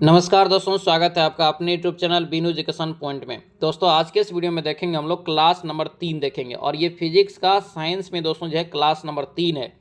नमस्कार दोस्तों, स्वागत है आपका अपने YouTube channel Binu education point में। दोस्तों आज के इस वीडियो में देखेंगे हम लोग क्लास नंबर 3 देखेंगे और ये फिजिक्स का साइंस में दोस्तों जो है क्लास नंबर 3 है।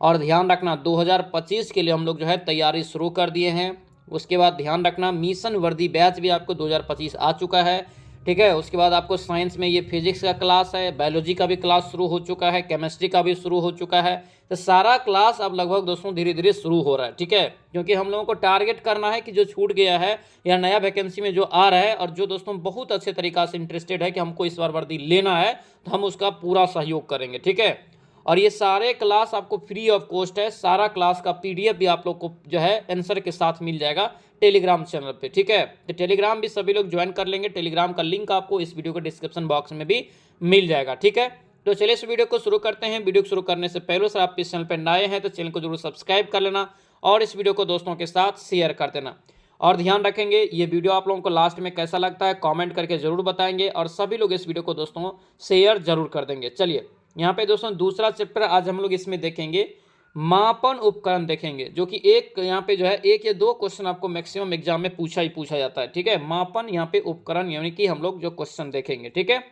और ध्यान रखना 2025 के लिए हम लोग जो है तैयारी शुरू कर दिए हैं। उसके बाद ध्यान रखना मिशन वर्दी बैच भी आपको 2025 आ चुका है, ठीक है। उसके बाद आपको साइंस में ये फिजिक्स का क्लास है, बायोलॉजी का भी क्लास शुरू हो चुका है, केमिस्ट्री का भी शुरू हो चुका है। तो सारा क्लास अब लगभग दोस्तों धीरे धीरे शुरू हो रहा है, ठीक है। क्योंकि हम लोगों को टारगेट करना है कि जो छूट गया है या नया वैकेंसी में जो आ रहा है और जो दोस्तों बहुत अच्छे तरीक़ा से इंटरेस्टेड है कि हमको इस बार वर्दी लेना है, तो हम उसका पूरा सहयोग करेंगे, ठीक है। और ये सारे क्लास आपको फ्री ऑफ कॉस्ट है। सारा क्लास का पीडीएफ भी आप लोग को जो है आंसर के साथ मिल जाएगा टेलीग्राम चैनल पे, ठीक है। तो टेलीग्राम भी सभी लोग ज्वाइन कर लेंगे। टेलीग्राम का लिंक आपको इस वीडियो के डिस्क्रिप्शन बॉक्स में भी मिल जाएगा, ठीक है। तो चलिए इस वीडियो को शुरू करते हैं। वीडियो को शुरू करने से पहले से आप इस चैनल पर नए हैं तो चैनल को जरूर सब्सक्राइब कर लेना और इस वीडियो को दोस्तों के साथ शेयर कर देना। और ध्यान रखेंगे ये वीडियो आप लोगों को लास्ट में कैसा लगता है कमेंट करके जरूर बताएंगे और सभी लोग इस वीडियो को दोस्तों शेयर जरूर कर देंगे। चलिए यहाँ पे दोस्तों दूसरा चैप्टर आज हम लोग इसमें देखेंगे, मापन उपकरण देखेंगे, जो कि एक यहाँ पे जो है एक या दो क्वेश्चन आपको मैक्सिमम एग्जाम में पूछा जाता है, ठीक है। मापन यहाँ पे उपकरण यानी कि हम लोग जो क्वेश्चन देखेंगे, ठीक है।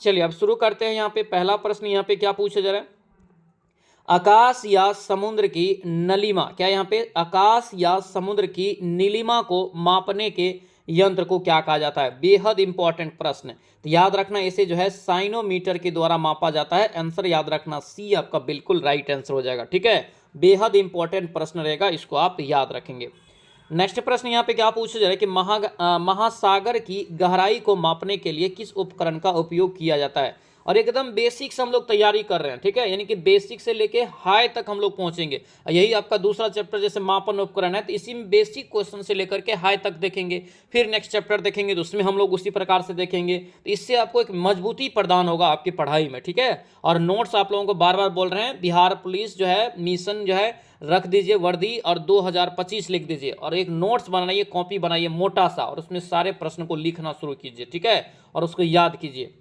चलिए अब शुरू करते हैं। यहाँ पे पहला प्रश्न यहाँ पे क्या पूछा जा रहा है, आकाश या समुद्र की नीलिमा, क्या यहाँ पे आकाश या समुद्र की नीलिमा को मापने के यंत्र को क्या कहा जाता है। बेहद इंपॉर्टेंट प्रश्न, तो याद रखना इसे जो है साइनोमीटर के द्वारा मापा जाता है। आंसर याद रखना सी आपका बिल्कुल राइट आंसर हो जाएगा, ठीक है। बेहद इंपॉर्टेंट प्रश्न रहेगा, इसको आप याद रखेंगे। नेक्स्ट प्रश्न यहाँ पे क्या पूछा जा रहा है कि महासागर की गहराई को मापने के लिए किस उपकरण का उपयोग किया जाता है। और एकदम बेसिक से हम लोग तैयारी कर रहे हैं, ठीक है। यानी कि बेसिक से लेके हाई तक हम लोग पहुंचेंगे। यही आपका दूसरा चैप्टर जैसे मापन उपकरण है, तो इसी में बेसिक क्वेश्चन से लेकर के हाई तक देखेंगे। फिर नेक्स्ट चैप्टर देखेंगे तो उसमें हम लोग उसी प्रकार से देखेंगे। तो इससे आपको एक मजबूती प्रदान होगा आपकी पढ़ाई में, ठीक है। और नोट्स आप लोगों को बार बार बोल रहे हैं, बिहार पुलिस जो है मिशन जो है रख दीजिए वर्दी और 2025 लिख दीजिए और एक नोट्स बनाइए, कॉपी बनाइए मोटा सा और उसमें सारे प्रश्न को लिखना शुरू कीजिए, ठीक है। और उसको याद कीजिए।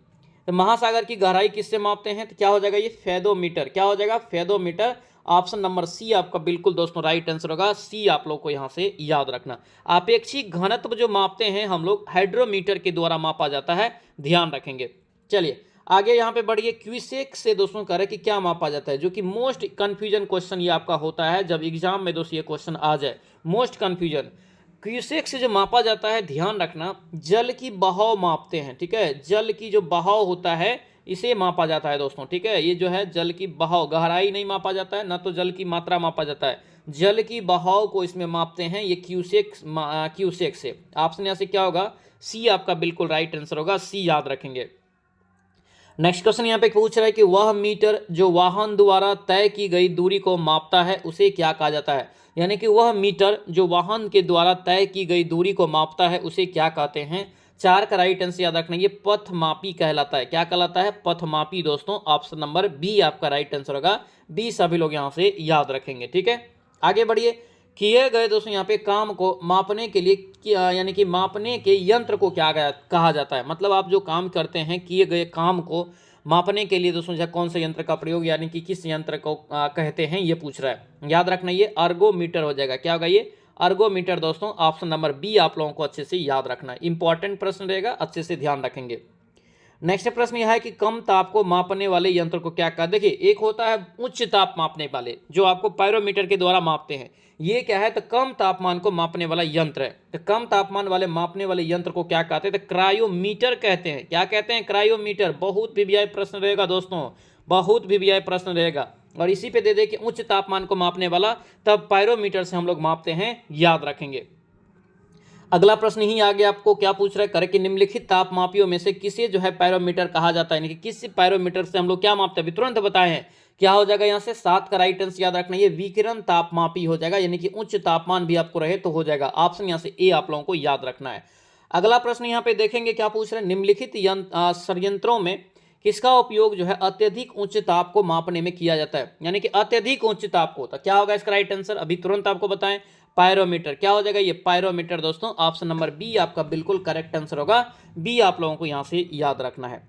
तो महासागर की गहराई किससे मापते हैं, तो क्या हो जाएगा ये फेदोमीटर, क्या हो जाएगा फेदोमीटर। ऑप्शन नंबर सी आपका बिल्कुल दोस्तों राइट आंसर होगा। सी आप लोग को यहाँ से याद रखना। आपेक्षिक घनत्व जो मापते हैं हम लोग हाइड्रोमीटर के द्वारा मापा जाता है, ध्यान रखेंगे। चलिए आगे यहाँ पे बढ़िए। क्यूसेक से दोस्तों कह रहे कि क्या मापा जाता है, जो कि मोस्ट कंफ्यूजन क्वेश्चन ये आपका होता है जब एग्जाम में दोस्तों ये क्वेश्चन आ जाए। मोस्ट कंफ्यूजन क्यूसेक से जो मापा जाता है, ध्यान रखना जल की बहाव मापते हैं, ठीक है। जल की जो बहाव होता है इसे मापा जाता है दोस्तों, ठीक है। ये जो है जल की बहाव, गहराई नहीं मापा जाता है, ना तो जल की मात्रा मापा जाता है, जल की बहाव को इसमें मापते हैं ये क्यूसेक से। ऑप्शन यहाँ से क्या होगा, सी आपका बिल्कुल राइट आंसर होगा। सी याद रखेंगे। नेक्स्ट क्वेश्चन यहाँ पे पूछ रहा है कि वह मीटर जो वाहन द्वारा तय की गई दूरी को मापता है उसे क्या कहा जाता है। यानी कि वह मीटर जो वाहन के द्वारा तय की गई दूरी को मापता है उसे क्या कहते हैं। चार का राइट आंसर याद रखना, ये पथमापी कहलाता है। क्या कहलाता है, पथमापी दोस्तों। ऑप्शन नंबर बी आपका राइट आंसर होगा। बी सभी लोग यहाँ से याद रखेंगे, ठीक है। आगे बढ़िए। किए गए दोस्तों यहाँ पे काम को मापने के लिए यानी कि मापने के यंत्र को क्या कहा जाता है। मतलब आप जो काम करते हैं किए गए काम को मापने के लिए दोस्तों कौन से यंत्र का प्रयोग यानी कि किस यंत्र को कहते हैं ये पूछ रहा है। याद रखना ये अर्गोमीटर हो जाएगा। क्या होगा ये, अर्गोमीटर दोस्तों। ऑप्शन नंबर बी आप लोगों को अच्छे से याद रखना, इंपॉर्टेंट प्रश्न रहेगा, अच्छे से ध्यान रखेंगे। नेक्स्ट प्रश्न यह है कि कम ताप को मापने वाले यंत्र को क्या कहा। देखिए एक होता है उच्च ताप मापने वाले जो आपको पायरोमीटर के द्वारा मापते हैं, ये क्या है तो कम तापमान को मापने वाला यंत्र है। तो कम तापमान वाले मापने वाले यंत्र को क्या कहते हैं, तो क्रायोमीटर कहते हैं। क्या कहते हैं, क्रायोमीटर। बहुत वीवीआई प्रश्न रहेगा दोस्तों, बहुत वीवीआई प्रश्न रहेगा। और इसी पे दे दे कि उच्च तापमान को मापने वाला, तब पायरोमीटर से हम लोग मापते हैं, याद रखेंगे। अगला प्रश्न ही आगे आपको क्या पूछ रहा है, करे कि निम्नलिखित तापमापियों में से किसे जो है पायरोमीटर कहा जाता है। यानी कि किस पायरोमीटर से हम लोग क्या मापते हैं, तुरंत बताए हैं। क्या हो जाएगा यहाँ से, 7 का राइट आंसर याद रखना, ये विकिरण तापमापी हो जाएगा। यानी कि उच्च तापमान भी आपको रहे तो हो जाएगा। ऑप्शन यहाँ से ए आप लोगों को याद रखना है। अगला प्रश्न यहाँ पे देखेंगे क्या पूछ रहे हैं, निम्नलिखित संयंत्रों में किसका उपयोग जो है अत्यधिक उच्च ताप को मापने में किया जाता है। यानी कि अत्यधिक उच्च ताप को, तो क्या होगा इसका राइट आंसर, अभी तुरंत आपको बताएं, पायरोमीटर। क्या हो जाएगा ये, पायरोमीटर दोस्तों। ऑप्शन नंबर बी आपका बिल्कुल करेक्ट आंसर होगा। बी आप लोगों को यहाँ से याद रखना है।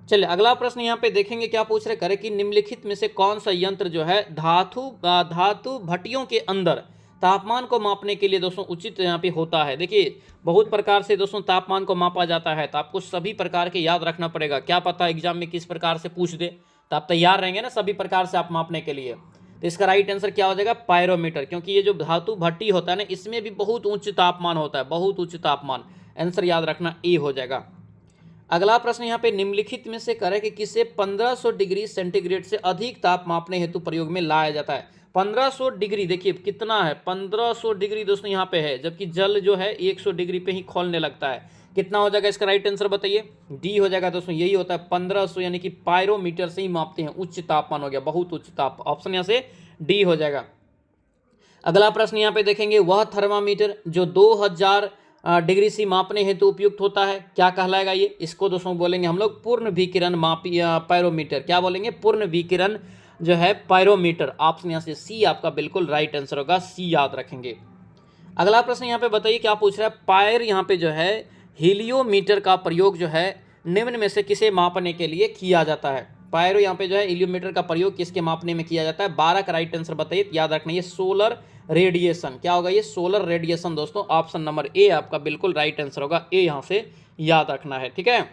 चलिए अगला प्रश्न यहाँ पे देखेंगे क्या पूछ रहे, करें कि निम्नलिखित में से कौन सा यंत्र जो है धातु भट्टियों के अंदर तापमान को मापने के लिए दोस्तों उचित यहाँ पे होता है। देखिए बहुत प्रकार से दोस्तों तापमान को मापा जाता है, तो आपको सभी प्रकार के याद रखना पड़ेगा। क्या पता एग्जाम में किस प्रकार से पूछ दे, तो आप तैयार रहेंगे ना सभी प्रकार से आप मापने के लिए। तो इसका राइट आंसर क्या हो जाएगा, पायरोमीटर, क्योंकि ये जो धातु भट्टी होता है ना, इसमें भी बहुत उच्च तापमान होता है, बहुत उच्च तापमान। आंसर याद रखना ए हो जाएगा। अगला प्रश्न यहाँ पे निम्नलिखित में से करें कि किसे 1500 डिग्री सेंटीग्रेड से अधिक ताप मापने हेतु प्रयोग में लाया जाता है। 1500 डिग्री देखिए कितना है, 1500 डिग्री दोस्तों यहाँ पे है, जबकि जल जो है 100 डिग्री पे ही खौलने लगता है। कितना हो जाएगा इसका राइट आंसर बताइए, डी हो जाएगा दोस्तों। यही होता है 1500, यानी कि पायरोमीटर से ही मापते हैं, उच्च तापमान हो गया, बहुत उच्च ताप। ऑप्शन यहाँ से डी हो जाएगा। अगला प्रश्न यहाँ पे देखेंगे, वह थर्मामीटर जो 2000 डिग्री सी मापने हेतु उपयुक्त होता है, क्या कहलाएगा ये। इसको दोस्तों बोलेंगे हम लोग पूर्ण विकिरण मापी पायरोमीटर। क्या बोलेंगे, पूर्ण विकिरण जो है पायरोमीटर। ऑप्शन यहाँ से सी आपका बिल्कुल राइट आंसर होगा, सी याद रखेंगे। अगला प्रश्न यहाँ पे बताइए क्या पूछ रहा है, पायर यहाँ पे जो है हीलियोमीटर का प्रयोग जो है निम्न में से किसे मापने के लिए किया जाता है। पायरो यहाँ पे जो है हीलियोमीटर का प्रयोग किसके मापने में किया जाता है। 12 का राइट आंसर बताइए, याद रखना ये सोलर रेडिएशन। क्या होगा ये, सोलर रेडिएशन दोस्तों। ऑप्शन नंबर ए आपका बिल्कुल राइट आंसर होगा, ए यहाँ से याद रखना है, ठीक है।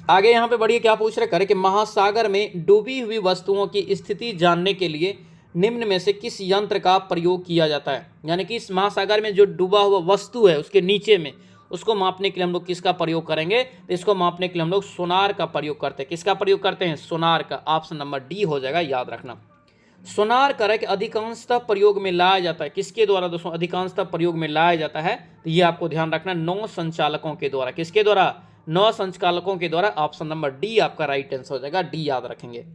आगे यहाँ पे बढ़िए, क्या पूछ रहे करे कि महासागर में डूबी हुई वस्तुओं की स्थिति जानने के लिए निम्न में से किस यंत्र का प्रयोग किया जाता है। यानी कि इस महासागर में जो डूबा हुआ वस्तु है उसके नीचे में, उसको मापने के लिए हम लोग किसका प्रयोग करेंगे, तो इसको मापने के लिए हम लोग सोनार का प्रयोग करते हैं। किसका प्रयोग करते हैं, सोनार का। ऑप्शन नंबर डी हो जाएगा, याद रखना। सोनार करक अधिकांशतः प्रयोग में लाया जाता है, किसके द्वारा दोस्तों अधिकांशतः प्रयोग में लाया जाता है, तो ये आपको ध्यान रखना, नौ संचालकों के द्वारा। किसके द्वारा, नौ संचालकों के द्वारा। ऑप्शन नंबर डी आपका राइट आंसर हो जाएगा, डी याद रखेंगे।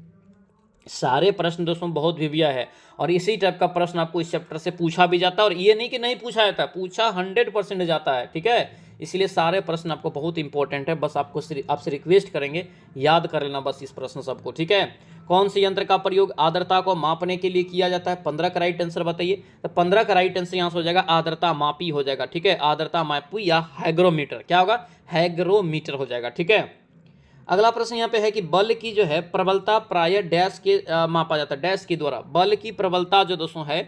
सारे प्रश्न दोस्तों बहुत विविया है, और इसी टाइप का प्रश्न आपको इस चैप्टर से पूछा भी जाता है, और ये नहीं कि नहीं पूछा जाता, पूछा 100% जाता है, ठीक है। इसलिए सारे प्रश्न आपको बहुत इंपॉर्टेंट है, बस आपको आपसे रिक्वेस्ट करेंगे याद कर लेना बस इस प्रश्न सबको, ठीक है। कौन से यंत्र का प्रयोग आर्द्रता को मापने के लिए किया जाता है, 15 का राइट आंसर बताइए। तो 15 का राइट आंसर यहाँ से हो जाएगा आर्द्रता मापी हो जाएगा, ठीक है। आर्द्रता मापी या हैग्रोमीटर, क्या होगा, हैग्रोमीटर हो जाएगा, ठीक है। अगला प्रश्न यहाँ पे है कि बल की जो है प्रबलता प्राय डैश के मापा जाता है, डैश के द्वारा। बल की प्रबलता जो दोस्तों है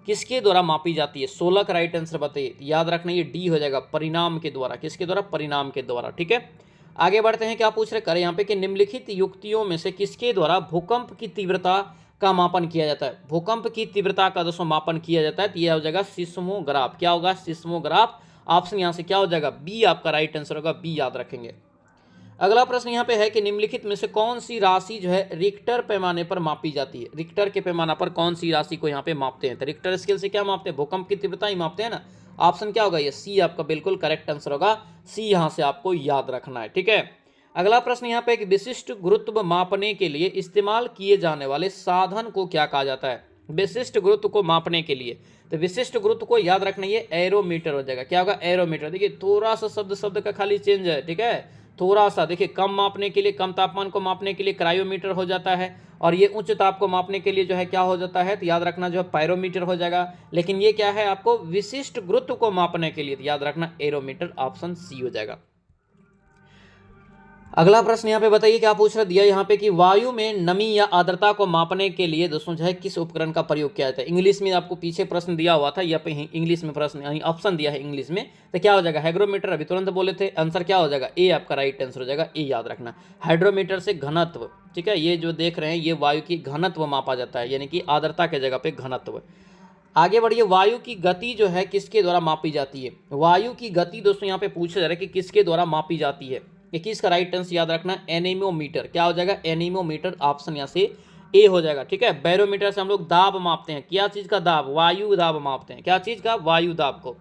किसके द्वारा मापी जाती है, 16 का राइट आंसर बताइए, याद रखना ये डी हो जाएगा, परिणाम के द्वारा। किसके द्वारा, परिणाम के द्वारा, ठीक है। आगे बढ़ते हैं, क्या पूछ रहे करें यहाँ पे कि निम्नलिखित युक्तियों में से किसके द्वारा भूकंप की तीव्रता का मापन किया जाता है। भूकंप की तीव्रता का दोस्तों मापन किया जाता है, तो यह हो जाएगा सिस्मोग्राफ। क्या होगा, सिस्मोग्राफ। ऑप्शन यहाँ से क्या हो जाएगा, बी आपका राइट आंसर होगा, बी याद रखेंगे। अगला प्रश्न यहाँ पे है कि निम्नलिखित में से कौन सी राशि जो है रिक्टर पैमाने पर मापी जाती है। रिक्टर के पैमाना पर कौन सी राशि को यहाँ पे मापते हैं, तो रिक्टर स्केल से क्या मापते हैं, भूकंप की तीव्रता ही मापते हैं ना। ऑप्शन क्या होगा, ये सी आपका बिल्कुल करेक्ट आंसर होगा, सी यहाँ से आपको याद रखना है, ठीक है। अगला प्रश्न यहाँ पे, विशिष्ट गुरुत्व मापने के लिए इस्तेमाल किए जाने वाले साधन को क्या कहा जाता है। विशिष्ट गुरुत्व को मापने के लिए, तो विशिष्ट गुरुत्व को याद रखना ये एरोमीटर हो जाएगा। क्या होगा, एरोमीटर। देखिए थोड़ा सा शब्द का खाली चेंज है, ठीक है, थोड़ा सा। देखिए कम मापने के लिए, कम तापमान को मापने के लिए क्रायोमीटर हो जाता है, और ये उच्च ताप को मापने के लिए जो है क्या हो जाता है, तो याद रखना जो है पायरोमीटर हो जाएगा। लेकिन ये क्या है, आपको विशिष्ट गुरुत्व को मापने के लिए, तो याद रखना एरोमीटर, ऑप्शन सी हो जाएगा। अगला प्रश्न यहाँ पे बताइए क्या पूछ रहा दिया यहाँ पे कि वायु में नमी या आर्द्रता को मापने के लिए दोस्तों जो है किस उपकरण का प्रयोग किया जाता है। इंग्लिश में आपको पीछे प्रश्न दिया हुआ था, यहाँ पे इंग्लिश में प्रश्न यानी ऑप्शन दिया है इंग्लिश में, तो क्या हो जाएगा, हाइग्रोमीटर। अभी तुरंत बोले थे, आंसर क्या हो जाएगा, ए आपका राइट आंसर हो जाएगा, ए याद रखना। हाइड्रोमीटर से घनत्व, ठीक है, ये जो देख रहे हैं ये वायु की घनत्व मापा जाता है, यानी कि आर्द्रता के जगह पे घनत्व। आगे बढ़िए, वायु की गति जो है किसके द्वारा मापी जाती है। वायु की गति दोस्तों यहाँ पे पूछा जा रहा है कि किसके द्वारा मापी जाती है। 21 का राइट आंसर याद रखना एनीमोमीटर। क्या हो जाएगा, एनीमोमीटर, ऑप्शन यहाँ से ए हो जाएगा, ठीक है। बैरोमीटर से हम लोग दाब मापते हैं, क्या चीज़ का दाब, वायु दाब मापते हैं, क्या चीज़ का, वायु दाब को।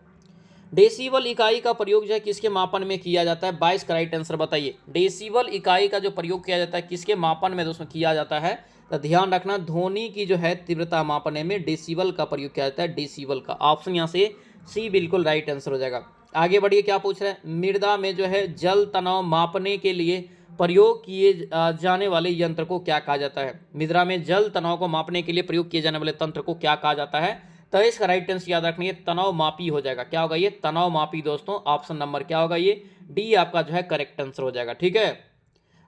डेसिबल इकाई का प्रयोग जो है किसके मापन में किया जाता है, 22 का राइट आंसर बताइए। डेसिबल इकाई का जो प्रयोग किया जाता है किसके मापन में दोस्तों किया जाता है, तो ध्यान रखना ध्वनि की जो है तीव्रता मापने में डेसिबल का प्रयोग किया जाता है, डेसिबल का। ऑप्शन यहाँ से सी बिल्कुल राइट आंसर हो जाएगा। आगे बढ़िए, क्या पूछ रहे हैं, मृदा में जो है जल तनाव मापने के लिए प्रयोग किए जाने वाले यंत्र को क्या कहा जाता है। मृदा में जल तनाव को मापने के लिए प्रयोग किए जाने वाले तंत्र को क्या कहा जाता है, तो इसका राइट आंसर याद रखना ये तनाव मापी हो जाएगा। क्या होगा, ये तनाव मापी दोस्तों। ऑप्शन नंबर क्या होगा, ये डी आपका जो है करेक्ट आंसर हो जाएगा, ठीक है।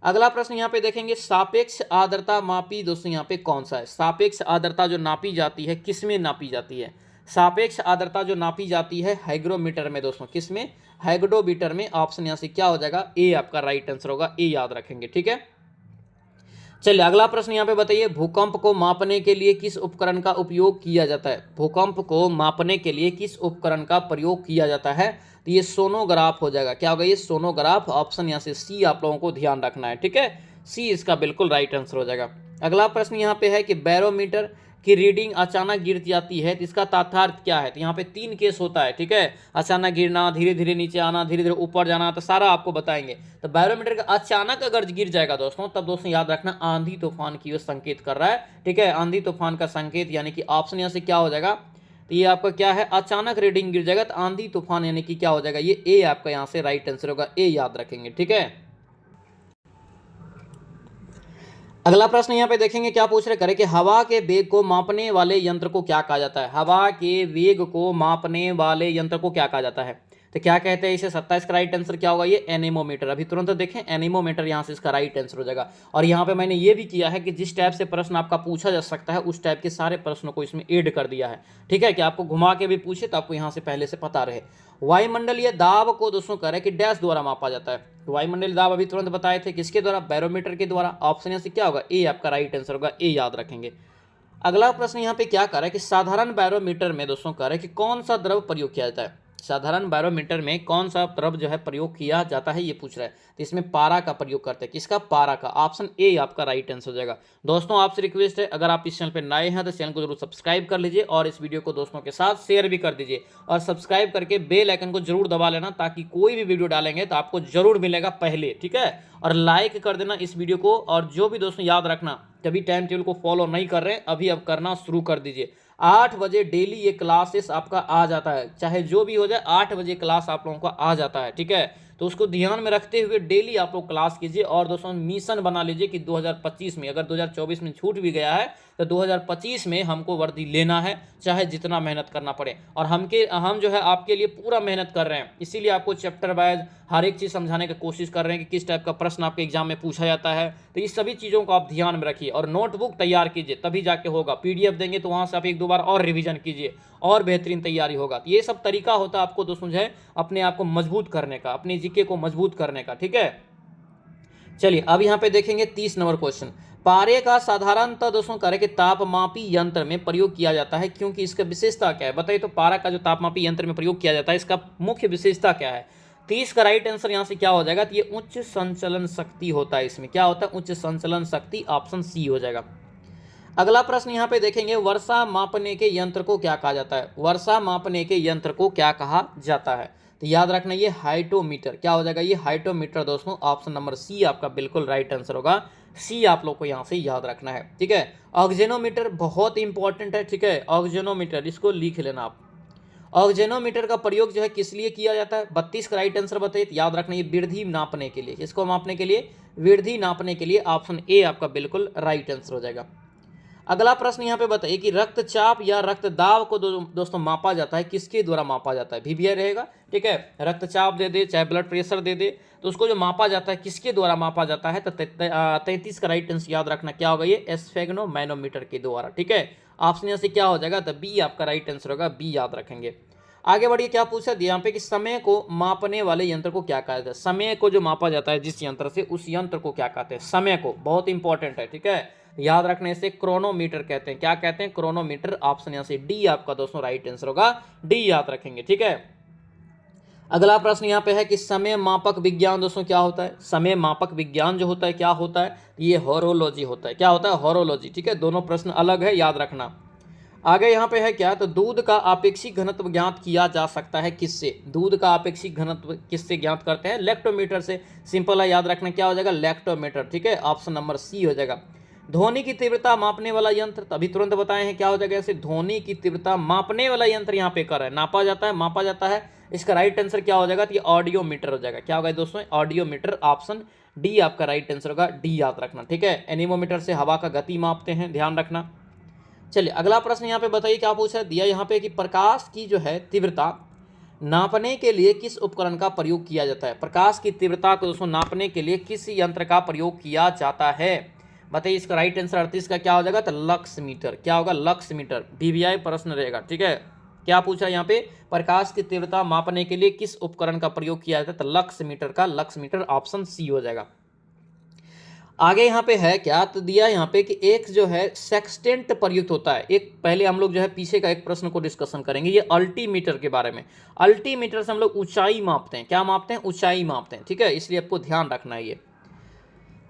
अगला प्रश्न यहाँ पे देखेंगे, सापेक्ष आर्द्रता मापी दोस्तों यहाँ पे कौन सा है? सापेक्ष आर्द्रता जो नापी जाती है किस में नापी जाती है? सापेक्ष आर्द्रता जो नापी जाती है हाइग्रोमीटर में दोस्तों, किस में? हाइग्रोमीटर में। ऑप्शन यहाँ से क्या हो जाएगा? ए आपका राइट आंसर होगा, ए याद रखेंगे, ठीक है। चलिए अगला प्रश्न यहाँ पे बताइए, भूकंप को मापने के लिए किस उपकरण का उपयोग किया जाता है? भूकंप को मापने के लिए किस उपकरण का प्रयोग किया जाता है? तो ये सोनोग्राफ हो जाएगा। क्या होगा? ये सोनोग्राफ। ऑप्शन यहाँ से सी आप लोगों को ध्यान रखना है, ठीक है। सी इसका बिल्कुल राइट आंसर हो जाएगा। अगला प्रश्न यहाँ पे है कि बैरोमीटर की रीडिंग अचानक गिर जाती है तो इसका तात्पर्य क्या है? तो यहाँ पे 3 केस होता है, ठीक है। अचानक गिरना, धीरे धीरे नीचे आना, धीरे धीरे ऊपर जाना, तो सारा आपको बताएंगे। तो बैरोमीटर का अचानक अगर गिर जाएगा दोस्तों, तब दोस्तों याद रखना आंधी तूफान की ओर संकेत कर रहा है, ठीक है। आंधी तूफान का संकेत, यानी कि ऑप्शन यहाँ से क्या हो जाएगा? तो ये आपका क्या है? अचानक रीडिंग गिर जाएगा तो आंधी तूफान, यानी कि क्या हो जाएगा? ये ए आपका यहाँ से राइट आंसर होगा, ए याद रखेंगे, ठीक है। अगला प्रश्न यहाँ पे देखेंगे, क्या पूछ रहे करे कि हवा के वेग को मापने वाले यंत्र को क्या कहा जाता है? हवा के वेग को मापने वाले यंत्र को क्या कहा जाता है? तो क्या कहते हैं इसे? 27 का राइट आंसर क्या होगा? ये एनेमोमीटर। अभी तुरंत देखें, एनेमोमीटर यहाँ से इसका राइट आंसर हो जाएगा। और यहाँ पे मैंने ये भी किया है कि जिस टाइप से प्रश्न आपका पूछा जा सकता है उस टाइप के सारे प्रश्नों को इसमें ऐड कर दिया है, ठीक है, कि आपको घुमा के भी पूछे तो आपको यहाँ से पहले से पता रहे। वायुमंडलीय दाब को दोस्तों कह रहे हैं कि डैश द्वारा मापा जाता है। वायुमंडलीय दाब अभी तुरंत बताए थे, किसके द्वारा? बैरोमीटर के द्वारा। ऑप्शन यहाँ से क्या होगा? ए आपका राइट आंसर होगा, ए याद रखेंगे। अगला प्रश्न यहाँ पे क्या कर रहा है कि साधारण बैरोमीटर में दोस्तों कह रहे हैं कि कौन सा द्रव प्रयोग किया जाता है? साधारण बैरोमीटर में कौन सा द्रव जो है प्रयोग किया जाता है, ये पूछ रहा है। तो इसमें पारा का प्रयोग करते हैं। किसका? पारा का। ऑप्शन ए आपका राइट आंसर हो जाएगा। दोस्तों आपसे रिक्वेस्ट है, अगर आप इस चैनल पर नए हैं तो चैनल को जरूर सब्सक्राइब कर लीजिए और इस वीडियो को दोस्तों के साथ शेयर भी कर दीजिए और सब्सक्राइब करके बेल आइकन को जरूर दबा लेना, ताकि कोई भी वीडियो डालेंगे तो आपको जरूर मिलेगा पहले, ठीक है। और लाइक कर देना इस वीडियो को। और जो भी दोस्तों याद रखना, कभी टाइम टेबल को फॉलो नहीं कर रहे हैं अभी, अब करना शुरू कर दीजिए। 8 बजे डेली ये क्लासेस आपका आ जाता है, चाहे जो भी हो जाए 8 बजे क्लास आप लोगों का आ जाता है, ठीक है। तो उसको ध्यान में रखते हुए डेली आप लोग क्लास कीजिए। और दोस्तों मिशन बना लीजिए कि 2025 में, अगर 2024 में छूट भी गया है तो 2025 में हमको वर्दी लेना है, चाहे जितना मेहनत करना पड़े। और हम जो है आपके लिए पूरा मेहनत कर रहे हैं, इसीलिए आपको चैप्टर वाइज हर एक चीज़ समझाने की कोशिश कर रहे हैं कि किस टाइप का प्रश्न आपके एग्जाम में पूछा जाता है। तो इस सभी चीज़ों को आप ध्यान में रखिए और नोटबुक तैयार कीजिए, तभी जाके होगा। पीडीएफ देंगे तो वहाँ से आप 1-2 बार और रिवीजन कीजिए और बेहतरीन तैयारी होगा। तो ये सब तरीका होता है आपको दोस्तों जो है अपने आप को मजबूत करने का, अपने जीके को मजबूत करने का, ठीक है। चलिए अब यहाँ पे देखेंगे 30 नंबर क्वेश्चन। पारे का साधारणतः दोस्तों कह रहे कि तापमापी यंत्र में प्रयोग किया जाता है, क्योंकि इसका विशेषता क्या है? बताइए। तो पारा का जो तापमापी यंत्र में प्रयोग किया जाता है, इसका मुख्य विशेषता क्या है? 30 का राइट आंसर यहाँ से क्या हो जाएगा? तो ये उच्च संचलन शक्ति होता है। इसमें क्या होता है? उच्च संचलन शक्ति। ऑप्शन सी हो जाएगा। अगला प्रश्न यहाँ पे देखेंगे, वर्षा मापने के यंत्र को क्या कहा जाता है? वर्षा मापने के यंत्र को क्या कहा जाता है? तो याद रखना ये हाइटोमीटर। क्या हो जाएगा? ये हाइटोमीटर दोस्तों। ऑप्शन नंबर सी आपका बिल्कुल राइट आंसर होगा। सी आप लोग को यहाँ से याद रखना है, ठीक है। ऑक्जेनोमीटर बहुत इंपॉर्टेंट है, ठीक है। ऑक्जेनोमीटर इसको लिख लेना आप। ऑक्जेनोमीटर का प्रयोग जो है किस लिए किया जाता है? 32 का राइट आंसर बताइए। याद रखना ये वृद्धि नापने के लिए। इसको मापने के लिए? वृद्धि नापने के लिए। ऑप्शन ए आपका बिल्कुल राइट आंसर हो जाएगा। अगला प्रश्न यहाँ पे बताइए कि रक्तचाप या रक्तदाब को दोस्तों मापा जाता है, किसके द्वारा मापा जाता है? वीवीआई रहेगा, ठीक है। रक्तचाप दे दे चाहे ब्लड प्रेशर दे दे, तो उसको जो मापा जाता है किसके द्वारा मापा जाता है? तो 33 का राइट आंसर याद रखना क्या होगा? ये एस्फेग्नोमैनोमीटर के द्वारा, ठीक है। ऑप्शन यहाँ से क्या हो जाएगा? तो बी आपका राइट आंसर होगा, बी याद रखेंगे। आगे बढ़िए, क्या पूछा दिया यहाँ पे कि समय को मापने वाले यंत्र को क्या कहते हैं? समय को जो मापा जाता है जिस यंत्र से, उस यंत्र को क्या कहते हैं? समय को। बहुत इंपॉर्टेंट है, ठीक है। याद रखने से क्रोनोमीटर कहते हैं। क्या कहते हैं? क्रोनोमीटर। ऑप्शन यहाँ से डी आपका दोस्तों राइट आंसर होगा, डी याद रखेंगे, ठीक है। अगला प्रश्न यहाँ पे है कि समय मापक विज्ञान दोस्तों क्या होता है? समय मापक विज्ञान जो होता है क्या होता है? ये होरोलॉजी होता है। क्या होता है? होरोलॉजी, ठीक है। दोनों प्रश्न अलग है, याद रखना। आगे यहाँ पे है क्या? तो दूध का आपेक्षिक घनत्व ज्ञात किया जा सकता है किससे? दूध का आपेक्षिक घनत्व किससे ज्ञात करते हैं? लैक्टोमीटर से। सिंपल है, याद रखना क्या हो जाएगा? लैक्टोमीटर, ठीक है। ऑप्शन नंबर सी हो जाएगा। ध्वनि की तीव्रता मापने वाला यंत्र, तभी तुरंत बताए हैं क्या हो जाएगा? ऐसे ध्वनि की तीव्रता मापने वाला यंत्र यहाँ पे कर है, नापा जाता है, मापा जाता है। इसका राइट आंसर क्या हो जाएगा? तो ये ऑडियोमीटर हो जाएगा। क्या होगा दोस्तों? ऑडियोमीटर। ऑप्शन डी आपका राइट आंसर होगा, डी याद रखना, ठीक है। एनीमोमीटर से हवा का गति मापते हैं, ध्यान रखना। चलिए अगला प्रश्न यहाँ पे बताइए क्या पूछा दिया यहाँ पे कि प्रकाश की जो है तीव्रता नापने के लिए किस उपकरण का प्रयोग किया जाता है? प्रकाश की तीव्रता को दोस्तों नापने के लिए किस यंत्र का प्रयोग किया जाता है? बताइए इसका राइट आंसर 38 का क्या हो जाएगा? तो लक्स मीटर। क्या होगा? Lux meter. वीवीआई प्रश्न रहेगा, ठीक है। क्या पूछा यहाँ पे? प्रकाश की तीव्रता मापने के लिए किस उपकरण का प्रयोग किया जाता है? तो लक्स मीटर का। लक्स मीटर ऑप्शन सी हो जाएगा। आगे यहाँ पे है क्या, तो दिया यहाँ पे कि एक जो है सेक्सटेंट प्रयुक्त होता है। एक पहले हम लोग जो है पीछे का एक प्रश्न को डिस्कशन करेंगे, ये अल्टीमीटर के बारे में। अल्टीमीटर से हम लोग ऊंचाई मापते हैं। क्या मापते हैं? ऊंचाई मापते हैं, ठीक है। इसलिए आपको ध्यान रखना है ये।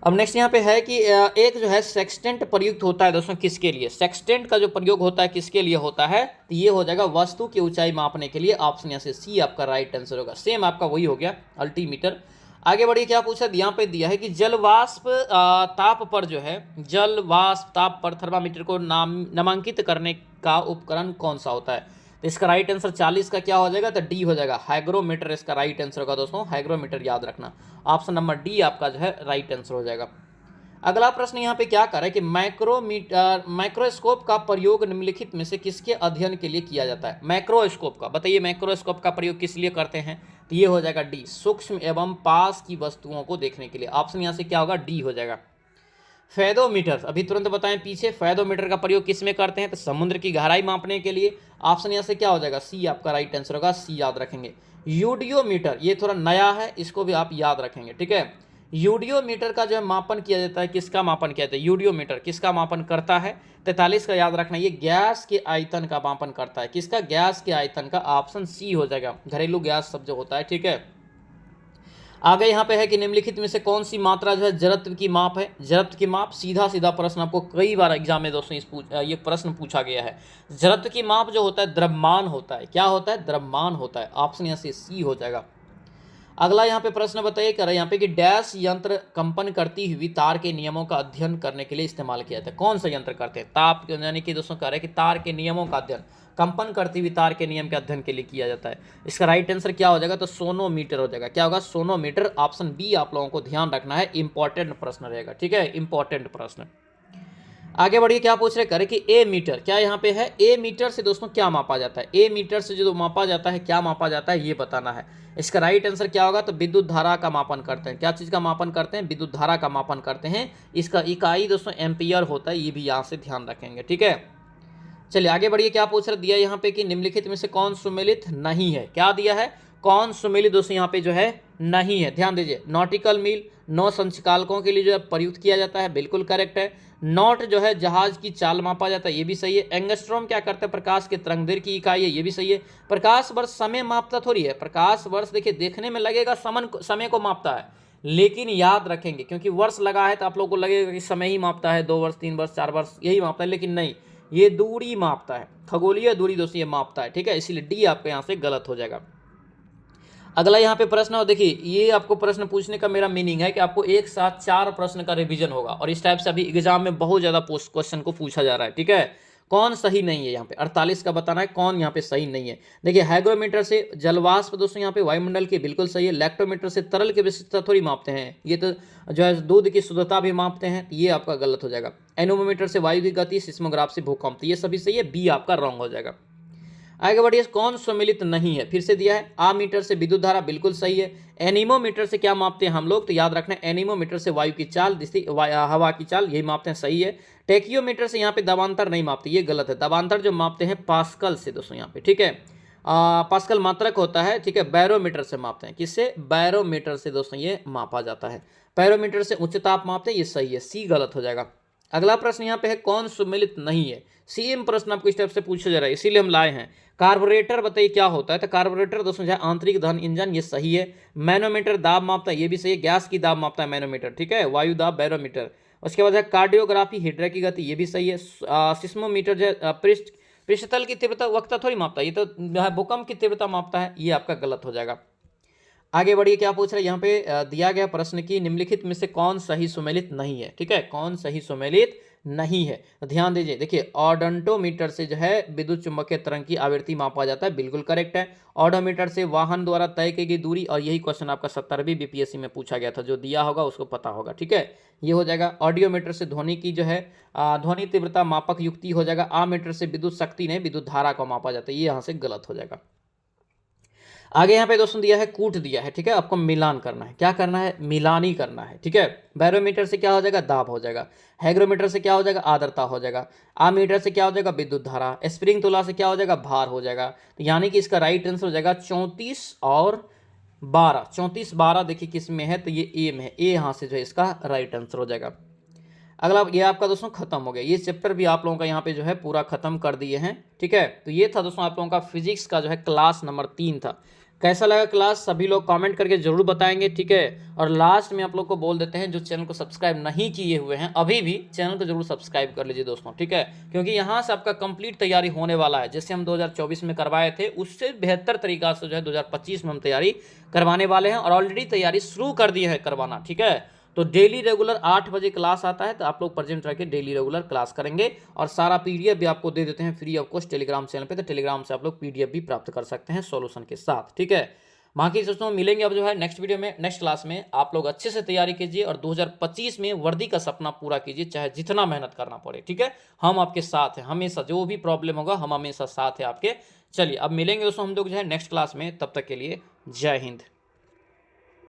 अब नेक्स्ट यहाँ पे है कि एक जो है सेक्सटेंट प्रयुक्त होता है दोस्तों किसके लिए? सेक्सटेंट का जो प्रयोग होता है किसके लिए होता है? तो ये हो जाएगा वस्तु की ऊंचाई मापने के लिए। ऑप्शन यहाँ से सी आपका राइट आंसर होगा। सेम आपका वही हो गया अल्टीमीटर। आगे बढ़िए, क्या पूछा? यहाँ पे दिया है कि जल वाष्प ताप पर जो है, जल वाष्प ताप पर थर्मामीटर को नामांकित करने का उपकरण कौन सा होता है? तो इसका राइट आंसर 40 का क्या हो जाएगा? तो डी हो जाएगा, हाइग्रोमीटर इसका राइट आंसर होगा दोस्तों। हाइग्रोमीटर याद रखना। ऑप्शन नंबर डी आपका जो है राइट आंसर हो जाएगा। अगला प्रश्न यहाँ पे क्या कर रहा है कि माइक्रोस्कोप का प्रयोग निम्नलिखित में से किसके अध्ययन के लिए किया जाता है? माइक्रोस्कोप का, बताइए माइक्रोस्कोप का प्रयोग किस लिए करते हैं? तो ये हो जाएगा डी, सूक्ष्म एवं पास की वस्तुओं को देखने के लिए। ऑप्शन यहाँ से क्या होगा? डी हो जाएगा। फेदोमीटर, अभी तुरंत बताएं पीछे, फेदोमीटर का प्रयोग किस में करते हैं? तो समुद्र की गहराई मापने के लिए। ऑप्शन यहाँ से क्या हो जाएगा? सी आपका राइट आंसर होगा। सी याद रखेंगे। यूडियोमीटर, ये थोड़ा नया है, इसको भी आप याद रखेंगे, ठीक है। यूडियोमीटर का जो है मापन किया जाता है, किसका मापन किया जाता है? यूडियोमीटर किसका मापन करता है? 43 का याद रखना, ये गैस के आयतन का मापन करता है। किसका? गैस के आयतन का। ऑप्शन सी हो जाएगा, घरेलू गैस सब जो होता है, ठीक है। आगे यहाँ पे है कि निम्नलिखित में से कौन सी मात्रा जो है जड़त्व की माप है? जड़त्व की माप, सीधा सीधा प्रश्न आपको कई बार एग्जाम में दोस्तों ये प्रश्न पूछा गया है। जड़त्व की माप जो होता है द्रव्यमान होता है। क्या होता है? द्रव्यमान होता है। ऑप्शन यहाँ से सी हो जाएगा। अगला यहाँ पे प्रश्न बताइए कर रहे हैं यहाँ पे कि डैश यंत्र कंपन करती हुई तार के नियमों का अध्ययन करने के लिए इस्तेमाल किया जाता है। कौन सा यंत्र करते हैं? ताप, यानी कि दोस्तों कह रहे हैं कि तार के नियमों का अध्ययन, कंपन करती हुई तार के नियम के अध्ययन के लिए किया जाता है। इसका राइट आंसर क्या हो जाएगा? तो सोनोमीटर हो जाएगा। क्या होगा? सोनोमीटर। ऑप्शन बी आप लोगों को ध्यान रखना है, इंपॉर्टेंट प्रश्न रहेगा, ठीक है, इंपॉर्टेंट प्रश्न। आगे बढ़िए, क्या पूछ रहे करे कि ए मीटर, क्या यहाँ पे है? ए मीटर से दोस्तों क्या मापा जाता है? ए मीटर से जो मापा जाता है, क्या मापा जाता है, ये बताना है। इसका राइट आंसर क्या होगा? तो विद्युत धारा का मापन करते हैं। क्या चीज़ का मापन करते हैं? विद्युत धारा का मापन करते हैं। इसका इकाई दोस्तों एम्पियर होता है, ये भी यहाँ से ध्यान रखेंगे, ठीक है। चलिए आगे बढ़िए, क्या पूछ रहे दिया यहाँ पे कि निम्नलिखित में से कौन सुमेलित नहीं है? क्या दिया है? कौन सुमेलित दोस्तों यहाँ पे जो है नहीं है? ध्यान दीजिए। नॉटिकल मील, नौ संचालकों के लिए जो है प्रयुक्त किया जाता है, बिल्कुल करेक्ट है। नॉट जो है जहाज की चाल मापा जाता है, ये भी सही है। एंगस्ट्रॉम क्या करता है? प्रकाश के तरंगदैर्घ्य की इकाई है, ये भी सही है। प्रकाश वर्ष समय मापता थोड़ी है। प्रकाश वर्ष देखिए देखने में लगेगा समय को मापता है, लेकिन याद रखेंगे क्योंकि वर्ष लगा है तो आप लोगों को लगेगा कि समय ही मापता है, 2 वर्ष 3 वर्ष 4 वर्ष यही मापता है, लेकिन नहीं, ये दूरी मापता है, खगोलीय दूरी दोस्तों ये मापता है, ठीक है। इसीलिए डी आपका यहाँ से गलत हो जाएगा। अगला यहाँ पे प्रश्न, और देखिए ये आपको प्रश्न पूछने का मेरा मीनिंग है कि आपको एक साथ 4 प्रश्न का रिवीजन होगा, और इस टाइप से अभी एग्जाम में बहुत ज़्यादा क्वेश्चन को पूछा जा रहा है, ठीक है। कौन सही नहीं है यहाँ पे? 48 का बताना है कौन यहाँ पे सही नहीं है। देखिए हाइग्रोमीटर से जलवाष्प दोस्तों यहाँ पे वायुमंडल के बिल्कुल सही है। लैक्टोमीटर से तरल की विशिष्टता थोड़ी मापते हैं, ये तो जो है दूध की शुद्धता भी मापते हैं, ये आपका गलत हो जाएगा। एनोमोमीटर से वायु की गति, सिस्मोग्राफ से भूकंप, ये सभी सही है, बी आपका रॉन्ग हो जाएगा। आगे बढ़िए, कौन सम्मिलित नहीं है? फिर से दिया है। आमीटर से विद्युत धारा, बिल्कुल सही है। एनीमोमीटर से क्या मापते हैं हम लोग? तो याद रखना है एनीमोमीटर से वायु की चाल, हवा की चाल, यही मापते हैं, सही है। टेकियोमीटर से यहाँ पे दबांतर नहीं मापते, ये गलत है। दबांतर जो मापते हैं पास्कल से दोस्तों यहाँ पे, ठीक है। पास्कल मात्रक होता है, ठीक है। बैरोमीटर से मापते हैं, किससे? बैरोमीटर से दोस्तों ये मापा जाता है। बैरोमीटर से उच्च ताप मापते हैं, ये सही है, सी गलत हो जाएगा। अगला प्रश्न यहाँ पे है कौन सुमेलित नहीं है? सेम प्रश्न आपको इस टाइप से पूछा जा रहा है, इसीलिए हम लाए हैं। कार्बोरेटर बताइए क्या होता है? तो कार्बोरेटर दोस्तों जो है आंतरिक दहन इंजन, ये सही है। मैनोमीटर दाब मापता है, ये भी सही है। गैस की दाब मापता है मैनोमीटर, ठीक है। वायु दाब बैरोमीटर। उसके बाद है कार्डियोग्राफी, हिड्रा की गति, ये भी सही है। सिस्मोमीटर जो है पृष्ठतल की तीव्रता वक्ता थोड़ी मापता है, ये तो भूकंप की तीव्रता मापता है, ये आपका गलत हो जाएगा। आगे बढ़िए, क्या पूछ रहे हैं यहाँ पे दिया गया प्रश्न की निम्नलिखित में से कौन सही सुमेलित नहीं है, ठीक है। कौन सही सुमेलित नहीं है, तो ध्यान दीजिए। देखिए ऑडोमीटर से जो है विद्युत चुंबकीय तरंग की आवृत्ति मापा जाता है, बिल्कुल करेक्ट है। ऑडोमीटर से वाहन द्वारा तय की गई दूरी, और यही क्वेश्चन आपका 70वीं बीपीएससी में पूछा गया था, जो दिया होगा उसको पता होगा, ठीक है, ये हो जाएगा। ऑडियोमीटर से ध्वनि की जो है ध्वनि तीव्रता मापक युक्ति हो जाएगा। आमीटर से विद्युत शक्ति नहीं विद्युत धारा को मापा जाता है, ये यहाँ से गलत हो जाएगा। आगे यहाँ पे दोस्तों दिया है कूट दिया है, ठीक है। आपको मिलान करना है, क्या करना है, मिलानी करना है, ठीक है। बैरोमीटर से क्या हो जाएगा, दाब हो जाएगा। हैग्रोमीटर से क्या हो जाएगा, आर्द्रता हो जाएगा। आमीटर से क्या हो जाएगा, विद्युत धारा। स्प्रिंग तुला से क्या हो जाएगा, भार हो जाएगा। तो यानी कि इसका राइट आंसर हो जाएगा 34 और 12। 34 12 देखिए किस में है, तो ये ए में है। ए यहाँ से जो है इसका राइट आंसर हो जाएगा। अगला ये आपका दोस्तों खत्म हो गया, ये चैप्टर भी आप लोगों का यहाँ पे जो है पूरा खत्म कर दिए हैं, ठीक है। तो ये था दोस्तों आप लोगों का फिजिक्स का जो है क्लास नंबर 3 था। कैसा लगा क्लास, सभी लोग कमेंट करके जरूर बताएंगे, ठीक है। और लास्ट में आप लोग को बोल देते हैं, जो चैनल को सब्सक्राइब नहीं किए हुए हैं अभी भी, चैनल को जरूर सब्सक्राइब कर लीजिए दोस्तों, ठीक है। क्योंकि यहाँ से आपका कंप्लीट तैयारी होने वाला है। जैसे हम 2024 में करवाए थे, उससे बेहतर तरीका से जो है 2025 में हम तैयारी करवाने वाले हैं, और ऑलरेडी तैयारी शुरू कर दी है करवाना, ठीक है। तो डेली रेगुलर 8 बजे क्लास आता है, तो आप लोग प्रेजेंट रह के डेली रेगुलर क्लास करेंगे। और सारा पीडीएफ भी आपको दे देते हैं free of cost Telegram channel पे, तो टेलीग्राम से आप लोग पीडीएफ भी प्राप्त कर सकते हैं सॉल्यूशन के साथ, ठीक है। बाकी दोस्तों मिलेंगे अब जो है नेक्स्ट वीडियो में, नेक्स्ट क्लास में। आप लोग अच्छे से तैयारी कीजिए और 2025 में वर्दी का सपना पूरा कीजिए, चाहे जितना मेहनत करना पड़े, ठीक है। हम आपके साथ हैं हमेशा, जो भी प्रॉब्लम होगा हम हमेशा साथ हैं आपके। चलिए अब मिलेंगे दोस्तों हम लोग जो है नेक्स्ट क्लास में, तब तक के लिए जय हिंद।